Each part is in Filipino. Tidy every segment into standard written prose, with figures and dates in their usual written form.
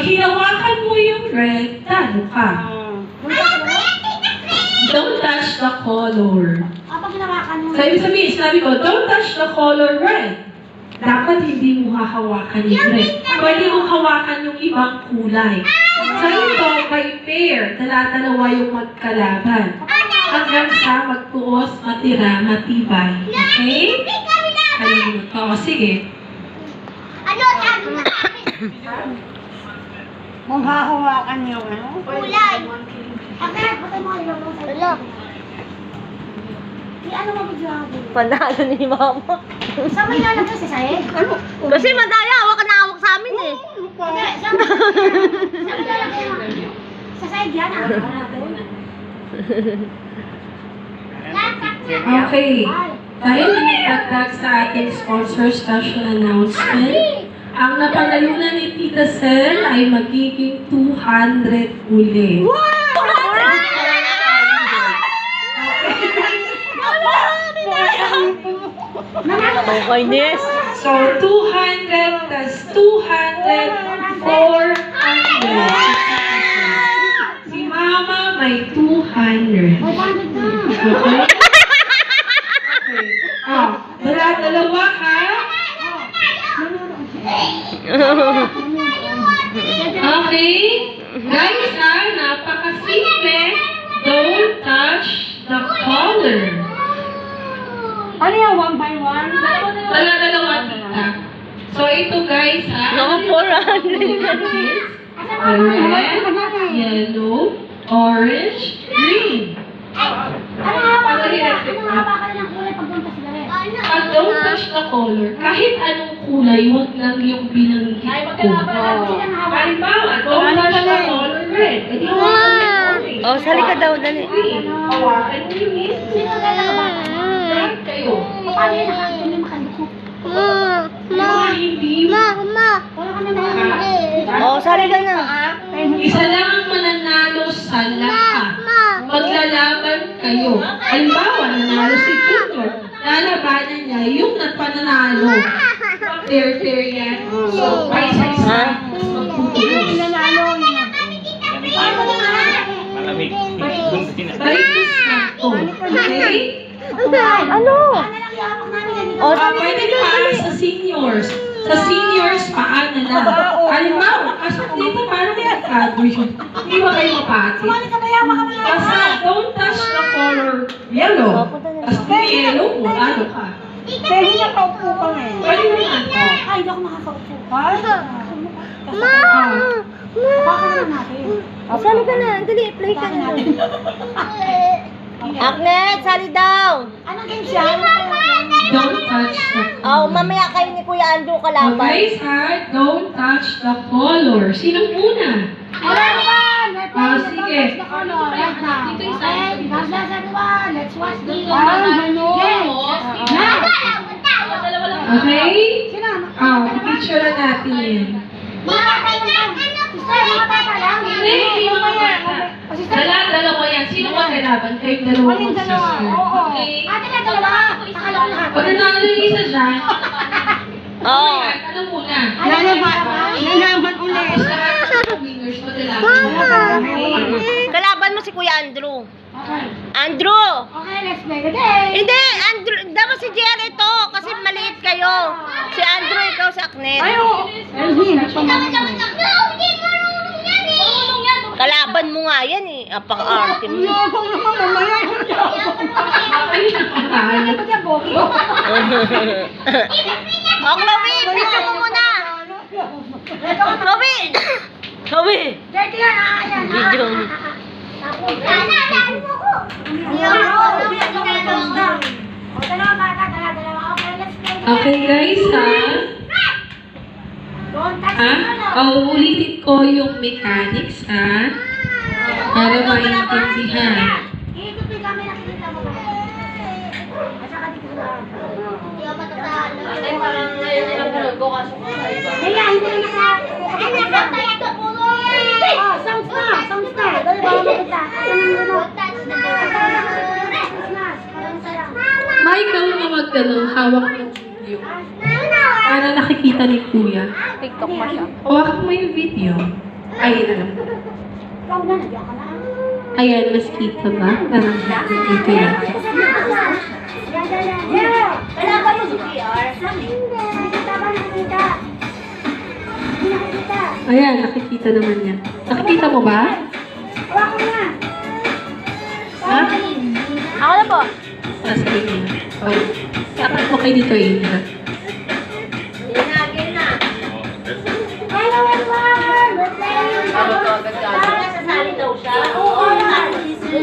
Pag hinawakan mo yung red, talo ka. Don't touch the color. Pag hinawakan mo. So, ibig sabihin, sinabi ko, don't touch the color red. Dapat hindi mo hahawakan yung red. Pwede mong hawakan yung ibang kulay. So, ito, may pair. Dala-dalawa yung magkalaban. Hanggang sa magtuos, matira, matibay. Okay? Alam mo to. O, sige. Kung hahawakan yung ano? Kulay. Bakit? Bakit mo yung Wala. ano mo bigla? Panalo ni mama. Saan mo ilalagay si Sae? Ano? Kasi madaya, hawak ka na hawak sa amin eh. Hindi, saan mo ilalagay mo? Sa Sae yan ah. Okay. Dahil nagtagdag sa ating sponsor special announcement, ang napanalunan ni Tita Sel ay magiging 200 uli. Okay, Nes. So, 200 plus 200, 400. Si Mama may 200. 500 na. Okay? Okay. Dalawa ha? Okay? Guys, napakasimple. Don't touch the color. Ano yung 1 by 1? Dalawa tita. So, ito guys, Naku, 400 na Nes. red, yellow, orange, green. Ano nga ba kayo ng kulay pagpunta sila rin? Pag don't touch the color, kahit anong kulay, huwag lang yung binanggit ko. Halimbawa, don't touch the color red. Eh, di hawakan mo yung orange. Oh, sali ka daw, dali. Green. Hawakan mo yung green. Sino gano'n ba? Lahat kayo. Paano yun nakakita makandukot? Mga hindi. Wala ka na nakakita. Oh, sali ka na. Isa lang ang mananalo sa lahat. Maglalaban kayo. Halimbawa, nanalo si Junior. Lalabanan niya yung nagpananalo. Fair yan. So, paisa-isa. Mas magtutulos. Nanalo yun. Malamig. Balikus na to. Okay? Ano? Oh, Pwede paan sa seniors. Sa seniors, paan na lang. Halimbawa, kaso dito parang may nagkagro yun. Hindi ba kayo mapati? Basta, don't touch the color yellow. Kasi kung yellow mo, ano ka? Pwede na kaupo ka ngayon. Pwede mo naman to. Ay, hindi ako makakaupo. Ah, Baka naman natin. Oh, sali ka na. Dali, play ka na. Agnes, sali daw. Anong game siya? Don't touch the Oh, color. mamaya kayo ni Kuya Andrew Oh, kalaban. guys, don't touch the color. Sinong una? Wala naman! Sige. Dito isa. Let's watch the game. Okay? Sino? Picture na natin yan. Sister, mga bata lang. Hindi mga bata. Dalawa yan. Sino magkalaban? Kayong dalawa Kaming dalawa. mag-sister. Oo. Okay? Ate na dalawa. Akala ko lahat. Pag nanalo yung isa dyan, Oh. ano muna? Lalaban ulit. Lahat ng winners magkalaban. Okay? Kalaban mo si Kuya Andrew. Okay. Andrew! Okay, let's play the game. Hindi, Andrew, dapat si JR ito kasi maliit kayo. Si Andrew, ikaw si Agnes. Elvin, nagpamamalit. Kalaban mo nga yan eh. Apaka-arte mo. Yabang naman, mamaya yung yabang. Ay, nakakala. Ba't yan, Boki? Oh, Chloe, picture mo muna. Chloe! Chloe! Dirty yan, yan. Video mo. Dalawa bata, dalawa. Okay, let's play. Okay guys, Don't touch the color. Ulitin ko yung mechanics, para maintindihan. Ikot mo yung kami nakikita mo ba? At saka dito lang. Kaya, hindi na naka... Oh, sounds na. Dali ba mo kita? Michael, na magtanong, hawak ng video. Para nakikita ni Kuya. TikTok pa siya. Hawak mo yung video. Ayun na lang. Ikaw na, nagyan ka na. Ayan, mas kita ba? Parang dito yan. Kailangan mo si PR. Nakikita ba? Nakikita. Nakikita. Ayan, nakikita naman niya. Nakikita mo ba? Hawakan mo na. Ha? Ako na po. Sasabi niya. Oh. Dapat mo kayo dito eh. Hello everyone! We're playing Sasali daw siya. Oo,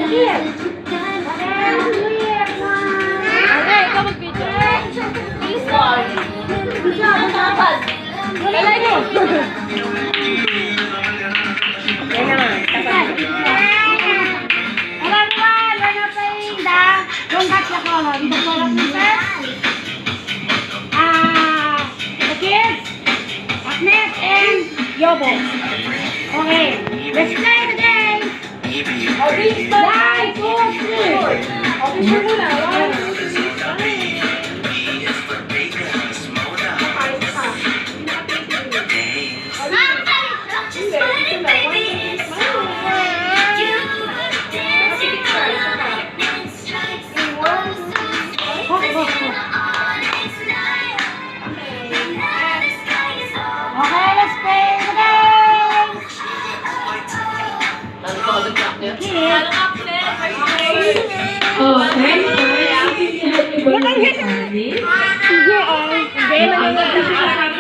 here. Here, Okay, ikaw mag-video. Please, Lord. Wala mo. Yan naman. Hello everyone! We're now playing the Don't Touch the Color. The Color Princess. The kids. Agnes and Yobo. Okay, let's play the game. One, two, three. Okay, let's play the game. Okay, so let's see if you can Hindi, manonood na siya.